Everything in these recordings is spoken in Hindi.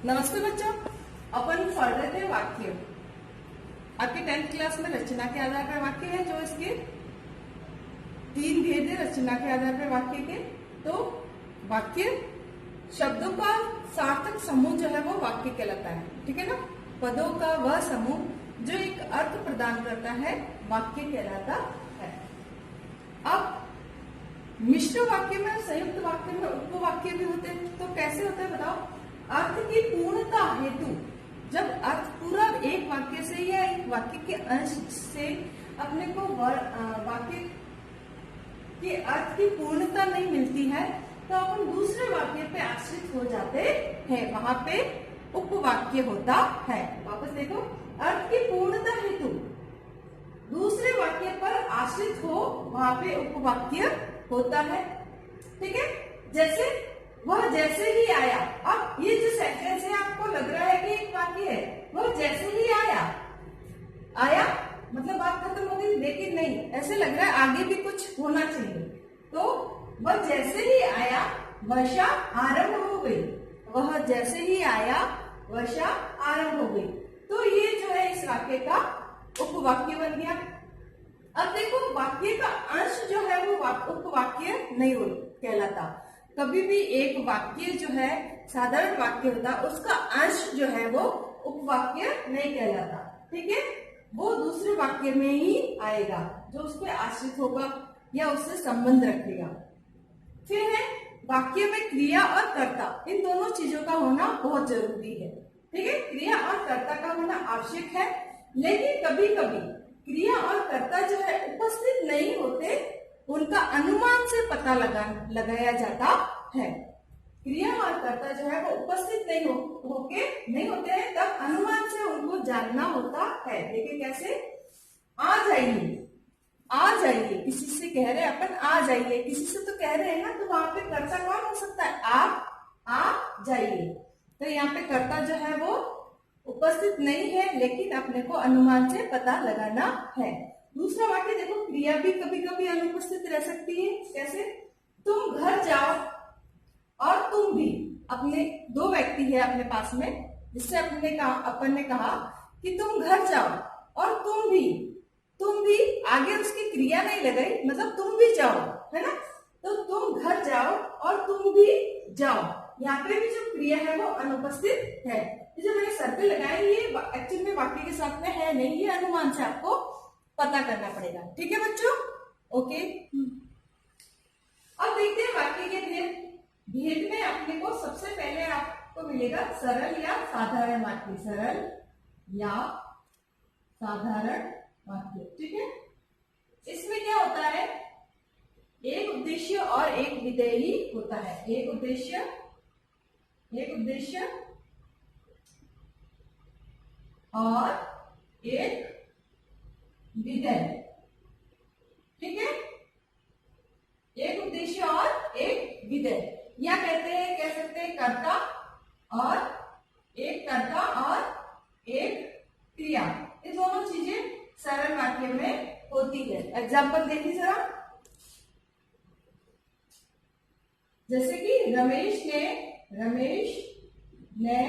नमस्ते बच्चों, अपन पढ़ रहे थे वाक्य। आपके 10th क्लास में रचना के आधार पर वाक्य है, जो इसके 3 भेद है रचना के आधार पर वाक्य के। तो वाक्य शब्दों का सार्थक समूह जो है वो वाक्य कहलाता है, ठीक है ना। पदों का वह समूह जो एक अर्थ प्रदान करता है वाक्य कहलाता है। अब मिश्र वाक्य में, संयुक्त वाक्य में उपवाक्य भी होते हैं। तो कैसे होते हैं बताओ। अर्थ की पूर्णता हेतु, जब अर्थ पूरा एक वाक्य से या एक वाक्य के अंश से अपने को वाक्य के अर्थ की पूर्णता नहीं मिलती है, तो अपन दूसरे वाक्य पे आश्रित हो जाते हैं, वहां पे उपवाक्य होता है। वापस देखो, अर्थ की पूर्णता हेतु दूसरे वाक्य पर आश्रित हो, वहां पे उपवाक्य होता है, ठीक है। जैसे वह जैसे ही आया। अब ये जो सेंटेंस है, आपको लग रहा है कि एक वाक्य है। वह जैसे ही आया, आया मतलब बात खत्म हो गई, लेकिन नहीं, ऐसे लग रहा है आगे भी कुछ होना चाहिए। तो वह जैसे ही आया, वर्षा आरंभ हो गई। वह जैसे ही आया, वर्षा आरंभ हो गई। तो ये जो है इस वाक्य का उपवाक्य बन गया। अब देखो, वाक्य का अंश जो है वो उपवाक्य नहीं कहलाता। कभी भी एक वाक्य जो है साधारण वाक्य होता है, उसका अंश जो है वो उपवाक्य नहीं कहलाता, ठीक है। वो दूसरे वाक्य में ही आएगा, जो उस पर आश्रित होगा या उससे संबंध रखेगा। फिर है वाक्य में क्रिया और कर्ता, इन दोनों चीजों का होना बहुत जरूरी है, ठीक है। क्रिया और कर्ता का होना आवश्यक है, लेकिन कभी कभी क्रिया और कर्ता जो है उपस्थित नहीं होते, उनका अनुमान से पता लगाया जाता है। क्रिया और कर्ता जो है वो उपस्थित नहीं होते हैं, तब अनुमान से उनको जानना होता है। देखिए कैसे, आ जाइए, आ जाइए, किसी से कह रहे हैं अपन आ जाइए, किसी से तो कह रहे हैं ना, तो वहां पे कर्ता कौन हो सकता है? आप आ जाइए। तो यहाँ पे कर्ता जो है वो उपस्थित नहीं है, लेकिन अपने को अनुमान से पता लगाना है। दूसरा वाक्य देखो, क्रिया भी कभी कभी अनुपस्थित रह सकती है। कैसे, तुम घर जाओ और तुम भी। अपने दो व्यक्ति है अपने पास में, जिससे अपन ने कहा कि तुम घर जाओ और तुम भी आगे उसकी क्रिया नहीं लगाई, मतलब तुम भी जाओ, है ना। तो तुम घर जाओ और तुम भी जाओ, यहाँ पे भी जो क्रिया है वो अनुपस्थित है। जो मैंने सर्कल लगाया, ये एक्चुअल में वाक्य के साथ में है नहीं, ये अनुमान से आपको पता करना पड़ेगा, ठीक है बच्चों। ओके, अब देखते हैं वाक्य के भेद। भेद में अपने को सबसे पहले आपको मिलेगा सरल या साधारण वाक्य। सरल या साधारण वाक्य, ठीक है। इसमें क्या होता है, एक उद्देश्य और एक विधेय होता है। एक उद्देश्य और एक विधेय, ठीक है। एक उद्देश्य और एक विधेय, या कह सकते हैं कर्ता और एक क्रिया। ये दोनों चीजें सरल वाक्य में होती है। एग्जाम्पल देखिए जरा, जैसे कि रमेश ने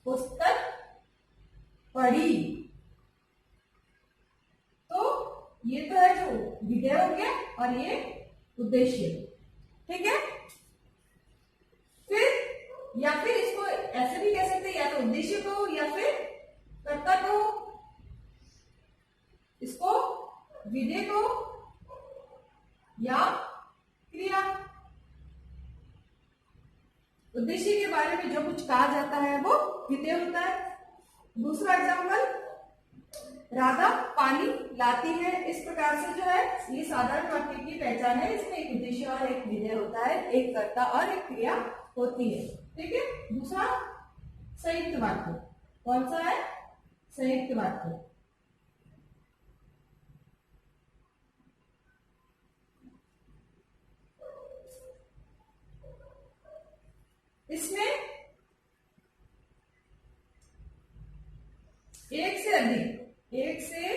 पुस्तक पढ़ी। तो ये तो है जो विधेय हो गया और ये उद्देश्य, ठीक है। फिर या फिर इसको ऐसे भी कह सकते हैं, या तो उद्देश्य को या फिर कर्ता को, इसको विधेय को या क्रिया। उद्देश्य के बारे में जो कुछ कहा जाता है वो विधेय होता है। दूसरा एग्जाम्पल, राधा पानी लाती है। इस प्रकार से जो है ये साधारण वाक्य की पहचान है। इसमें एक उद्देश्य और एक विधेय होता है, एक कर्ता और एक क्रिया होती है, ठीक है। दूसरा संयुक्त वाक्य, कौन सा है? संयुक्त वाक्य। इसमें एक से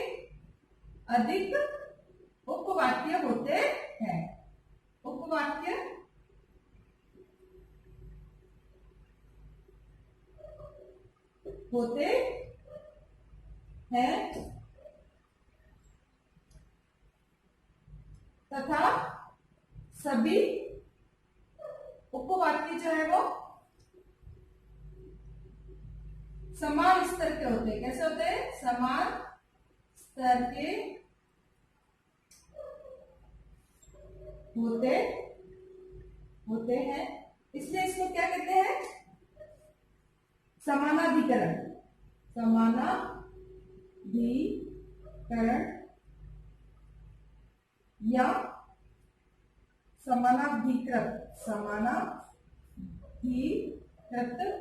अधिक उपवाक्य होते हैं। उपवाक्य होते हैं तथा सभी उपवाक्य जो है वो समान स्तर के होते हैं। कैसे होते हैं? समान स्तर के होते हैं, इसलिए इसको क्या कहते हैं? समानाधिकरण। समानाधिकरण या समानाधिकृत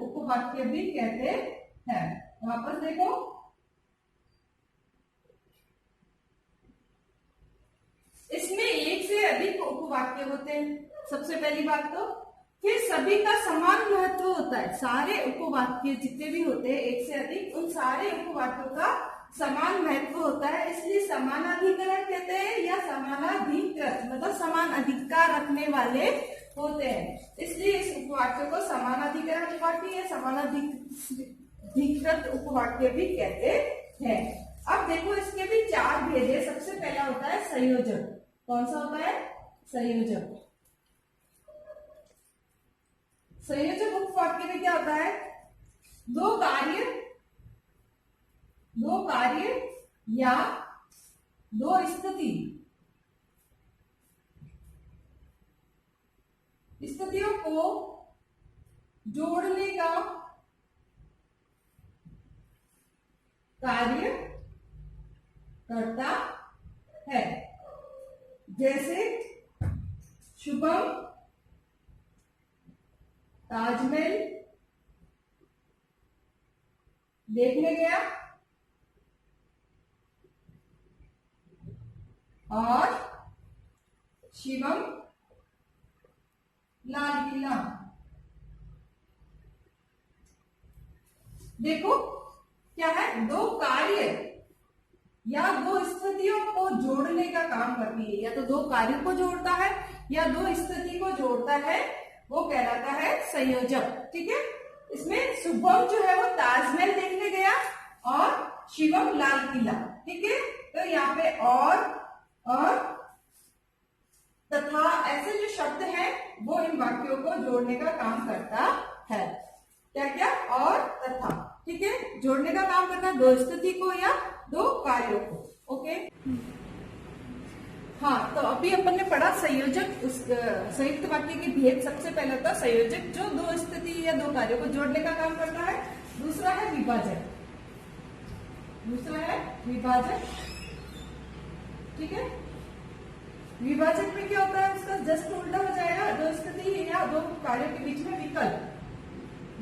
उपवाक्य भी कहते हैं। वापस देखो, इसमें एक से अधिक उपवाक्य होते हैं, सबसे पहली बात तो। फिर सभी का समान महत्व होता है। सारे उपवाक्य जितने भी होते हैं एक से अधिक, उन सारे उपवाक्यों का समान महत्व होता है, इसलिए समानाधिकरण कहते हैं या समानाधिकृत, मतलब समान अधिकार रखने वाले होते हैं, इसलिए इस उपवाक्य को समानाधिकरण उपवाक्य या समानाधिकृत उपवाक्य भी कहते हैं। अब देखो, इसके भी 4 भेद है। सबसे पहला होता है संयोजक। कौन सा होता है? संयोजक। संयोजक उपवाक्य में क्या होता है? दो कार्य या दो स्थितियों को जोड़ने का कार्य करता है। जैसे शुभम ताजमहल देखने गया और शिवम लाल किला। देखो क्या है? दो कार्य या दो स्थितियों को जोड़ने का काम करती है, या तो दो कार्यों को जोड़ता है या दो स्थिति को जोड़ता है, वो कहलाता है संयोजक। ठीक है, इसमें शुभम जो है वो ताजमहल देखने गया और शिवम लाल किला। ठीक है, तो यहाँ पे और तथा ऐसे जो शब्द हैं वो इन वाक्यों को जोड़ने का काम करता है। क्या क्या? और तथा। ठीक है, जोड़ने का काम करता है दो स्थिति को या दो कार्यों को। ओके, हाँ, तो अभी अपन ने पढ़ा संयोजक, उस संयुक्त वाक्य के भेद। सबसे पहला था संयोजक, जो दो स्थिति या दो कार्यों को जोड़ने का काम करता है। दूसरा है विभाजक। ठीक है, विभाजक में क्या होता है? उसका जस्ट उल्टा हो जाएगा। दो स्थिति या दो कार्यों के बीच में विकल्प।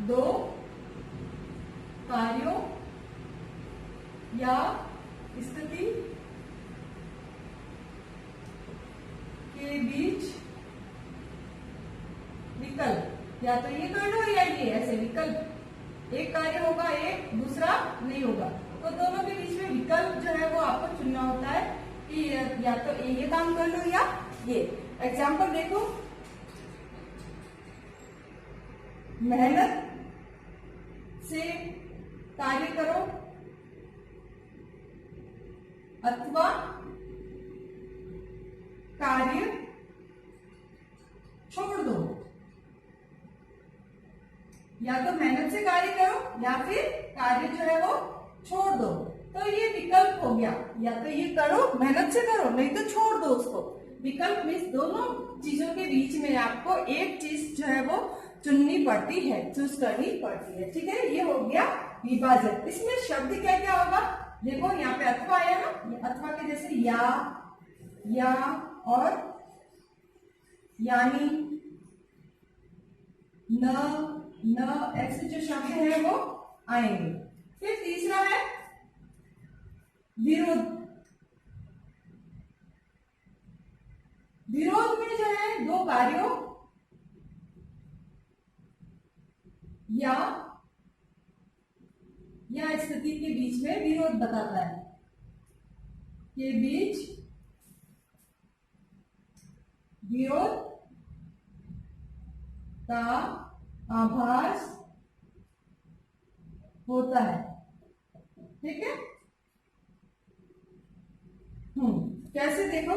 दो कार्यों या स्थिति के बीच विकल्प, या तो ये कर लो या ये, ऐसे विकल्प। एक कार्य होगा, एक दूसरा नहीं होगा, तो दोनों के बीच में विकल्प जो है वो आपको चुनना होता है कि या तो ये काम कर लो या ये। एग्जाम्पल देखो, मेहनत से कार्य करो अथवा कार्य छोड़ दो। या तो मेहनत से कार्य करो या फिर कार्य जो है वो छोड़ दो। तो ये विकल्प हो गया, या तो ये करो, मेहनत से करो, नहीं तो छोड़ दो उसको। विकल्प मीन्स दोनों चीजों के बीच में आपको एक चीज जो है वो चुननी पड़ती है, चूज करनी पड़ती है। ठीक है, ये हो गया विभाजक। इसमें शब्द क्या क्या होगा? देखो यहाँ पे अथवा आया ना, अथवा के जैसे या और यानी, न ऐसे जो शब्द है वो आएंगे। फिर तीसरा है विरोध। विरोध में जो है दो कार्यों या स्थिति के बीच में विरोध बताता है, के बीच विरोध का आभास होता है। ठीक है। कैसे देखो,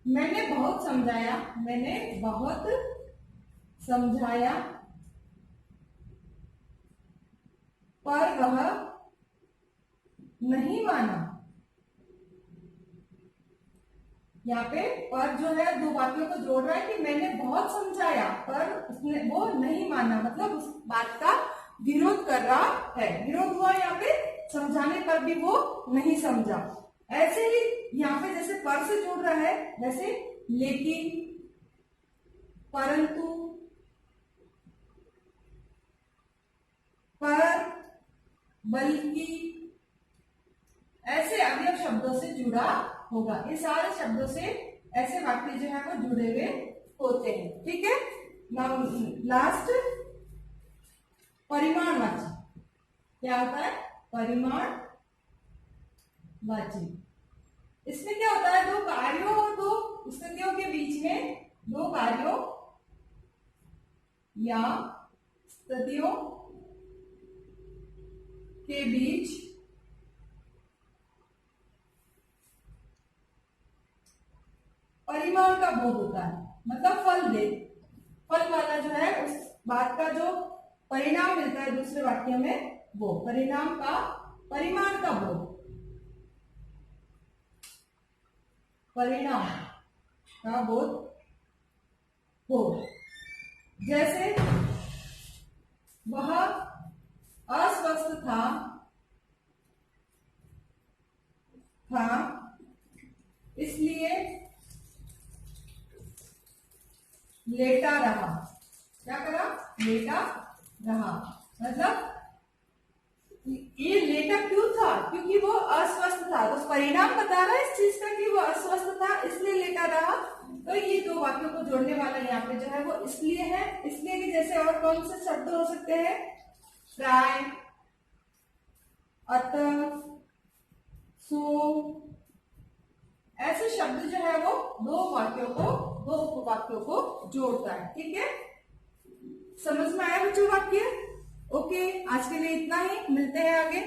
मैंने बहुत समझाया, मैंने बहुत समझाया पर वह नहीं माना। यहाँ पे पर जो है दो वाक्यों को जोड़ रहा है कि मैंने बहुत समझाया पर उसने वो नहीं माना, मतलब उस बात का विरोध कर रहा है। विरोध हुआ यहाँ पे, समझाने पर भी वो नहीं समझा। ऐसे ही यहाँ पे जैसे पर से जोड़ रहा है, वैसे लेकिन, परंतु, पर, बल्कि, ऐसे अवयव शब्दों से जुड़ा होगा। ये सारे शब्दों से ऐसे वाक्य जो है वो जुड़े हुए होते हैं। ठीक है। लास्ट परिमाणवाची, क्या होता है? परिमाणवाची। इसमें क्या होता है? दो कार्यों और दो स्थितियों के बीच में, दो कार्यों या स्थितियों के बीच परिमाण का बोध होता है, मतलब फल वाला जो है उस बात का जो परिणाम मिलता है दूसरे वाक्य में, वो परिणाम का, परिमाण का बोध, परिणाम का बोध हो। जैसे वह अस्वस्थ था इसलिए लेटा रहा। क्या करा? लेटा रहा। मतलब ये लेटा क्यों था? क्योंकि वो अस्वस्थ था। तो परिणाम बता रहा है इस चीज का कि वो अस्वस्थ था इसलिए लेटा रहा। तो ये दो वाक्यों को जोड़ने वाला यहाँ पे जो है वो इसलिए है। इसलिए कि जैसे और कौन से शब्द हो सकते हैं? प्राय, अतः, सो, ऐसे शब्द जो है वो दो उपवाक्यों को जोड़ता है। ठीक है। समझ में आया बच्चों वाक्य? ओके, आज के लिए इतना ही, मिलते हैं आगे।